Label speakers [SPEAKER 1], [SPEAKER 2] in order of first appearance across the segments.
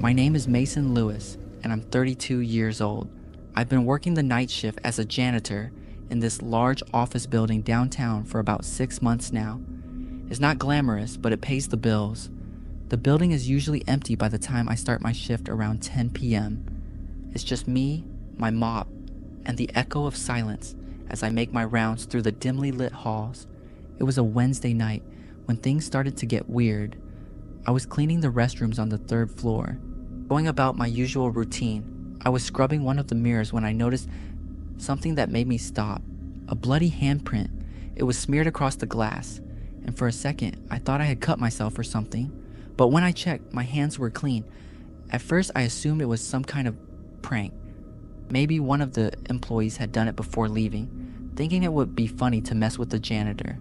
[SPEAKER 1] My name is Mason Lewis, and I'm 32 years old. I've been working the night shift as a janitor in this large office building downtown for about 6 months now. It's not glamorous, but it pays the bills. The building is usually empty by the time I start my shift around 10 p.m. It's just me, my mop, and the echo of silence as I make my rounds through the dimly lit halls. It was a Wednesday night when things started to get weird. I was cleaning the restrooms on the 3rd floor. Going about my usual routine, I was scrubbing one of the mirrors when I noticed something that made me stop. A bloody handprint. It was smeared across the glass, and for a second, I thought I had cut myself or something. But when I checked, my hands were clean. At first, I assumed it was some kind of prank. Maybe one of the employees had done it before leaving, thinking it would be funny to mess with the janitor.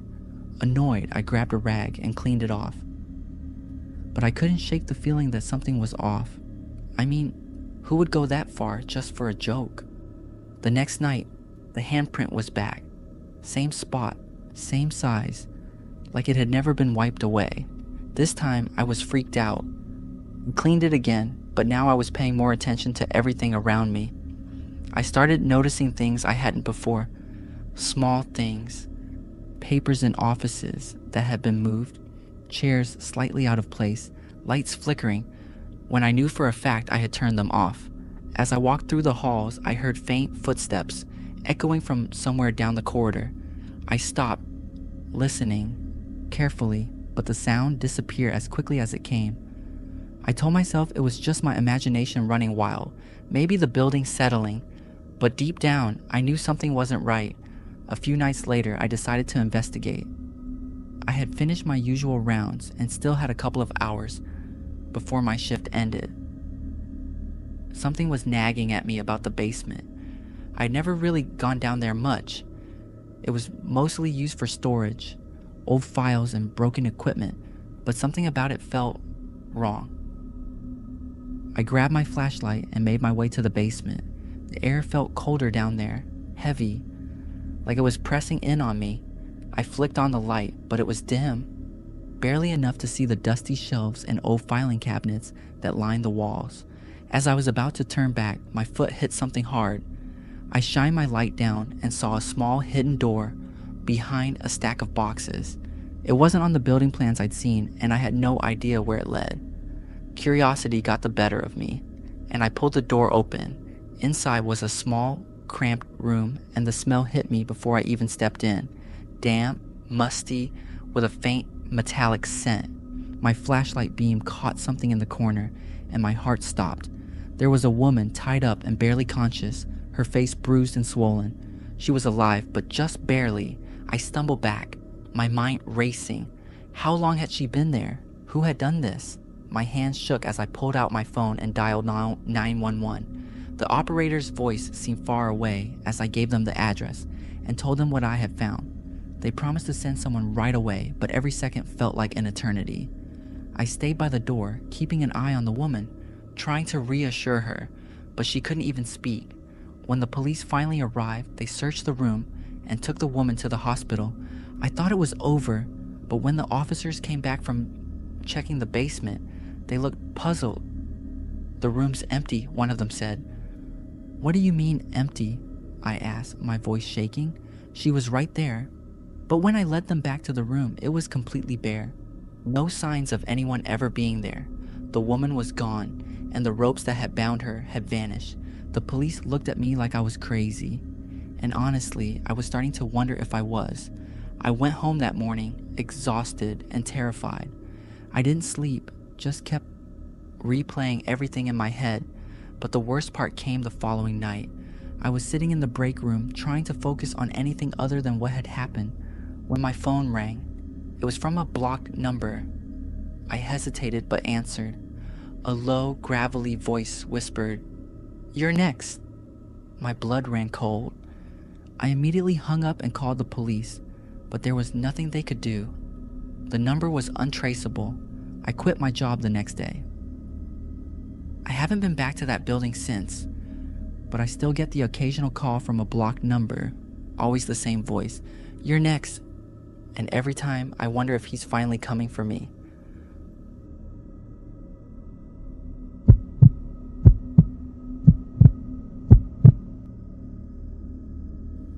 [SPEAKER 1] Annoyed, I grabbed a rag and cleaned it off. But I couldn't shake the feeling that something was off. I mean, who would go that far just for a joke? The next night, the handprint was back. Same spot, same size, like it had never been wiped away. This time, I was freaked out. I cleaned it again, but now I was paying more attention to everything around me. I started noticing things I hadn't before. Small things. Papers in offices that had been moved. Chairs slightly out of place. Lights flickering, when I knew for a fact I had turned them off. As I walked through the halls, I heard faint footsteps echoing from somewhere down the corridor. I stopped, listening carefully, but the sound disappeared as quickly as it came. I told myself it was just my imagination running wild, maybe the building settling, but deep down, I knew something wasn't right. A few nights later, I decided to investigate. I had finished my usual rounds and still had a couple of hours before my shift ended. Something was nagging at me about the basement. I'd never really gone down there much. It was mostly used for storage, old files and broken equipment, but something about it felt wrong. I grabbed my flashlight and made my way to the basement. The air felt colder down there, heavy, like it was pressing in on me. I flicked on the light, but it was dim, barely enough to see the dusty shelves and old filing cabinets that lined the walls. As I was about to turn back, my foot hit something hard. I shined my light down and saw a small hidden door behind a stack of boxes. It wasn't on the building plans I'd seen, and I had no idea where it led. Curiosity got the better of me, and I pulled the door open. Inside was a small, cramped room, and the smell hit me before I even stepped in. Damp, musty, with a faint metallic scent. My flashlight beam caught something in the corner, and my heart stopped. There was a woman tied up and barely conscious, her face bruised and swollen. She was alive, but just barely. I stumbled back, my mind racing. How long had she been there? Who had done this? My hands shook as I pulled out my phone and dialed 911. The operator's voice seemed far away as I gave them the address and told them what I had found. They promised to send someone right away, but every second felt like an eternity. I stayed by the door, keeping an eye on the woman, trying to reassure her, but she couldn't even speak. When the police finally arrived, they searched the room and took the woman to the hospital. I thought it was over, but when the officers came back from checking the basement, they looked puzzled. "The room's empty," one of them said. "What do you mean, empty?" I asked, my voice shaking. She was right there. But when I led them back to the room, it was completely bare. No signs of anyone ever being there. The woman was gone, and the ropes that had bound her had vanished. The police looked at me like I was crazy. And honestly, I was starting to wonder if I was. I went home that morning, exhausted and terrified. I didn't sleep, just kept replaying everything in my head. But the worst part came the following night. I was sitting in the break room, trying to focus on anything other than what had happened, when my phone rang. It was from a blocked number. I hesitated but answered. A low, gravelly voice whispered, "You're next." My blood ran cold. I immediately hung up and called the police, but there was nothing they could do. The number was untraceable. I quit my job the next day. I haven't been back to that building since, but I still get the occasional call from a blocked number, always the same voice, "You're next." And every time I wonder if he's finally coming for me.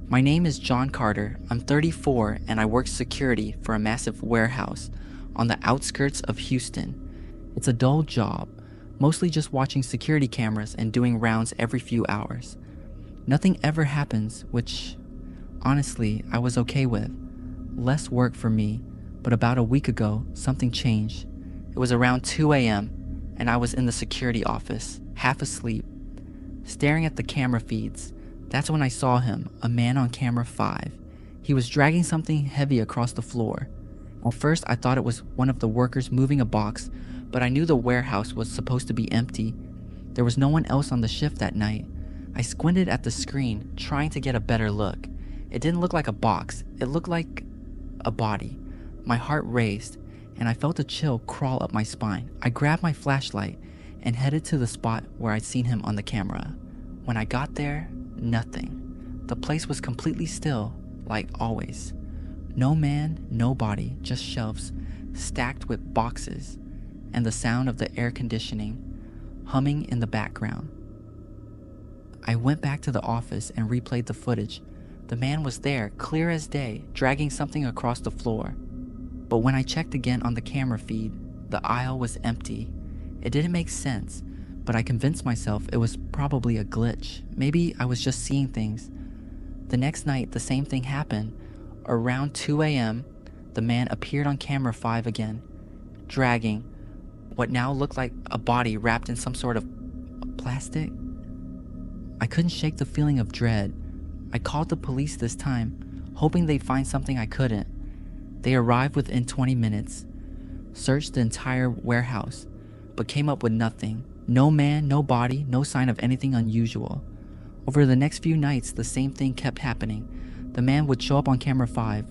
[SPEAKER 1] My name is John Carter. I'm 34 and I work security for a massive warehouse on the outskirts of Houston. It's a dull job, mostly just watching security cameras and doing rounds every few hours. Nothing ever happens, which, honestly, I was okay with. Less work for me, but about a week ago, something changed. It was around 2 a.m., and I was in the security office, half asleep, staring at the camera feeds. That's when I saw him, a man on camera 5. He was dragging something heavy across the floor. At first, I thought it was one of the workers moving a box, but I knew the warehouse was supposed to be empty. There was no one else on the shift that night. I squinted at the screen, trying to get a better look. It didn't look like a box. It looked like a body. My heart raced, and I felt a chill crawl up my spine. I grabbed my flashlight and headed to the spot where I'd seen him on the camera. When I got there, nothing. The place was completely still, like always. No man, no body, just shelves stacked with boxes, and the sound of the air conditioning humming in the background. I went back to the office and replayed the footage. The man was there, clear as day, dragging something across the floor. But when I checked again on the camera feed, the aisle was empty. It didn't make sense, but I convinced myself it was probably a glitch. Maybe I was just seeing things. The next night, the same thing happened. Around 2 a.m., the man appeared on camera 5 again, dragging what now looked like a body wrapped in some sort of plastic. I couldn't shake the feeling of dread. I called the police this time, hoping they'd find something I couldn't. They arrived within 20 minutes, searched the entire warehouse, but came up with nothing. No man, no body, no sign of anything unusual. Over the next few nights, the same thing kept happening. The man would show up on camera 5,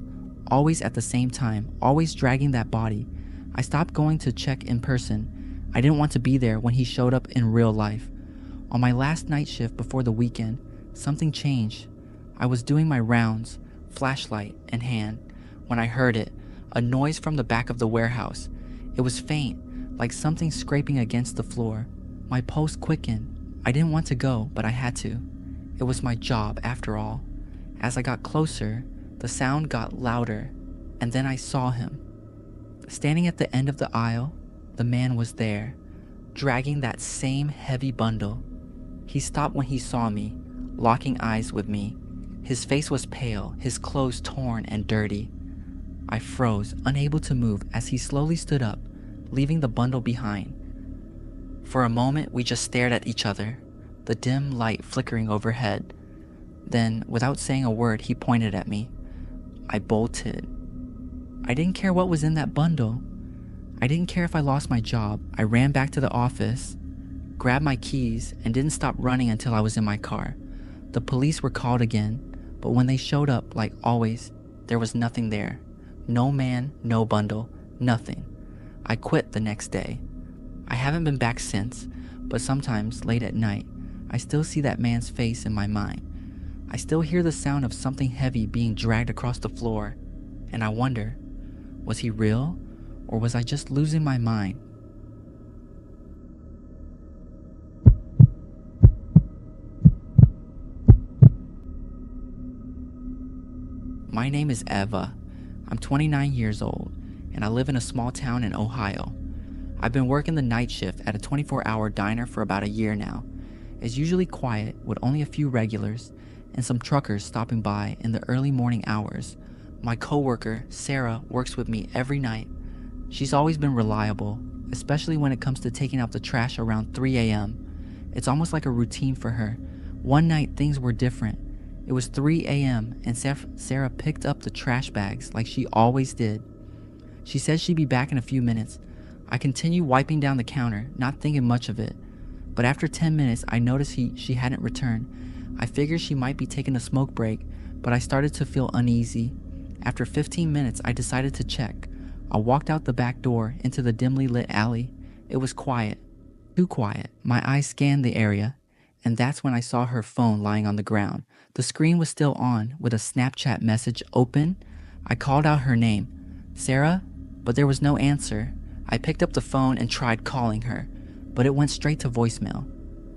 [SPEAKER 1] always at the same time, always dragging that body. I stopped going to check in person. I didn't want to be there when he showed up in real life. On my last night shift before the weekend, something changed. I was doing my rounds, flashlight in hand, when I heard it, a noise from the back of the warehouse. It was faint, like something scraping against the floor. My pulse quickened. I didn't want to go, but I had to. It was my job, after all. As I got closer, the sound got louder, and then I saw him. Standing at the end of the aisle, the man was there, dragging that same heavy bundle. He stopped when he saw me, locking eyes with me. His face was pale, his clothes torn and dirty. I froze, unable to move as he slowly stood up, leaving the bundle behind. For a moment, we just stared at each other, the dim light flickering overhead. Then, without saying a word, he pointed at me. I bolted. I didn't care what was in that bundle. I didn't care if I lost my job. I ran back to the office, grabbed my keys, and didn't stop running until I was in my car. The police were called again, but when they showed up, like always, there was nothing there. No man, no bundle, nothing. I quit the next day. I haven't been back since, but sometimes, late at night, I still see that man's face in my mind. I still hear the sound of something heavy being dragged across the floor, and I wonder, was he real, or was I just losing my mind? My name is Eva. I'm 29 years old, and I live in a small town in Ohio. I've been working the night shift at a 24-hour diner for about a year now. It's usually quiet, with only a few regulars, and some truckers stopping by in the early morning hours. My coworker, Sarah, works with me every night. She's always been reliable, especially when it comes to taking out the trash around 3 a.m. It's almost like a routine for her. One night, things were different. It was 3 a.m. and Sarah picked up the trash bags like she always did. She said she'd be back in a few minutes. I continued wiping down the counter, not thinking much of it. But after 10 minutes, I noticed she hadn't returned. I figured she might be taking a smoke break, but I started to feel uneasy. After 15 minutes, I decided to check. I walked out the back door into the dimly lit alley. It was quiet, too quiet. My eyes scanned the area, and that's when I saw her phone lying on the ground. The screen was still on, with a Snapchat message open. I called out her name, Sarah, but there was no answer. I picked up the phone and tried calling her, but it went straight to voicemail.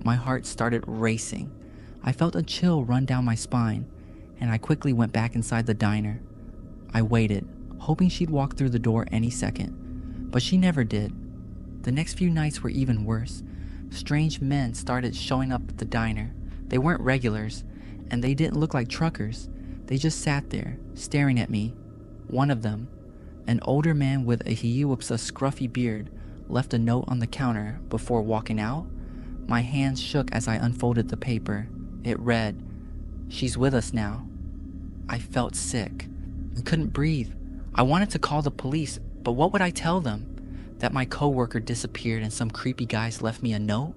[SPEAKER 1] My heart started racing. I felt a chill run down my spine, and I quickly went back inside the diner. I waited, hoping she'd walk through the door any second, but she never did. The next few nights were even worse. Strange men started showing up at the diner. They weren't regulars, and they didn't look like truckers. They just sat there, staring at me. One of them, an older man with a scruffy beard, left a note on the counter before walking out. My hands shook as I unfolded the paper. It read, "She's with us now." I felt sick. I couldn't breathe. I wanted to call the police, but what would I tell them? That my coworker disappeared and some creepy guys left me a note?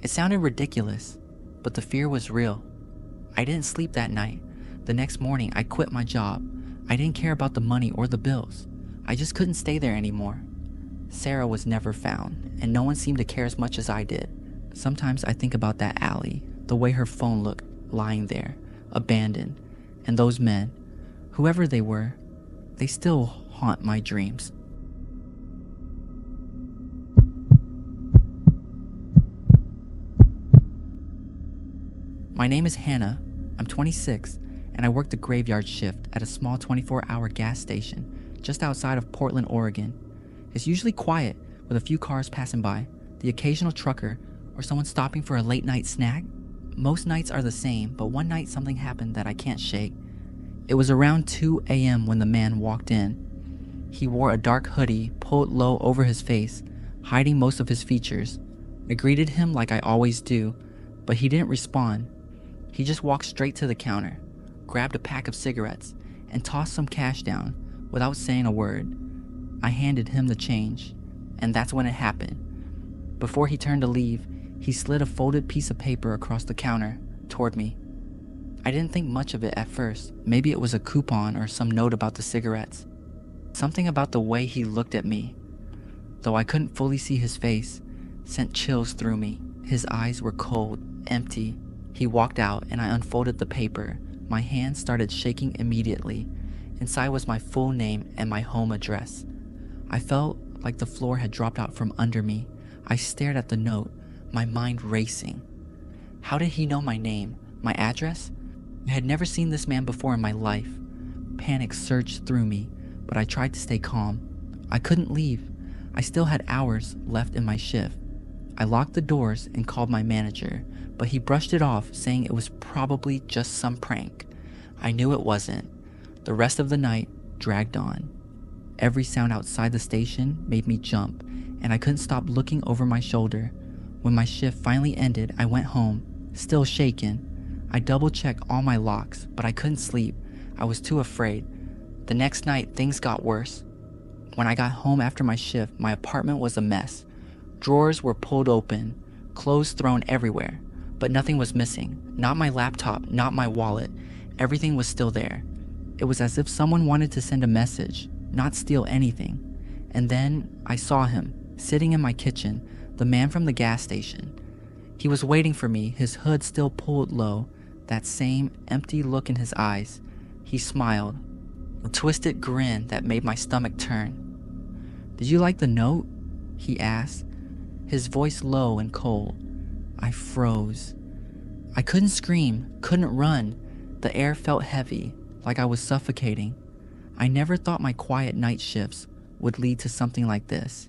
[SPEAKER 1] It sounded ridiculous, but the fear was real. I didn't sleep that night. The next morning, I quit my job. I didn't care about the money or the bills. I just couldn't stay there anymore. Sarah was never found, and no one seemed to care as much as I did. Sometimes I think about that alley, the way her phone looked, lying there, abandoned, and those men, whoever they were, they still haunt my dreams. My name is Hannah. I'm 26, and I work the graveyard shift at a small 24-hour gas station just outside of Portland, Oregon. It's usually quiet, with a few cars passing by, the occasional trucker, or someone stopping for a late-night snack. Most nights are the same, but one night something happened that I can't shake. It was around 2 a.m. when the man walked in. He wore a dark hoodie pulled low over his face, hiding most of his features. I greeted him like I always do, but he didn't respond. He just walked straight to the counter, grabbed a pack of cigarettes, and tossed some cash down without saying a word. I handed him the change, and that's when it happened. Before he turned to leave, he slid a folded piece of paper across the counter toward me. I didn't think much of it at first. Maybe it was a coupon or some note about the cigarettes. Something about the way he looked at me, though I couldn't fully see his face, sent chills through me. His eyes were cold, empty. He walked out and I unfolded the paper. My hands started shaking immediately. Inside was my full name and my home address. I felt like the floor had dropped out from under me. I stared at the note, my mind racing. How did he know my name, my address? I had never seen this man before in my life. Panic surged through me, but I tried to stay calm. I couldn't leave. I still had hours left in my shift. I locked the doors and called my manager, but he brushed it off, saying it was probably just some prank. I knew it wasn't. The rest of the night dragged on. Every sound outside the station made me jump, and I couldn't stop looking over my shoulder. When my shift finally ended, I went home, still shaken. I double-checked all my locks, but I couldn't sleep. I was too afraid. The next night, things got worse. When I got home after my shift, my apartment was a mess. Drawers were pulled open, clothes thrown everywhere, but nothing was missing. Not my laptop, not my wallet. Everything was still there. It was as if someone wanted to send a message, not steal anything. And then I saw him, sitting in my kitchen, the man from the gas station. He was waiting for me, his hood still pulled low, that same empty look in his eyes. He smiled, a twisted grin that made my stomach turn. "Did you like the note?" he asked, his voice low and cold. I froze. I couldn't scream, couldn't run. The air felt heavy, like I was suffocating. I never thought my quiet night shifts would lead to something like this.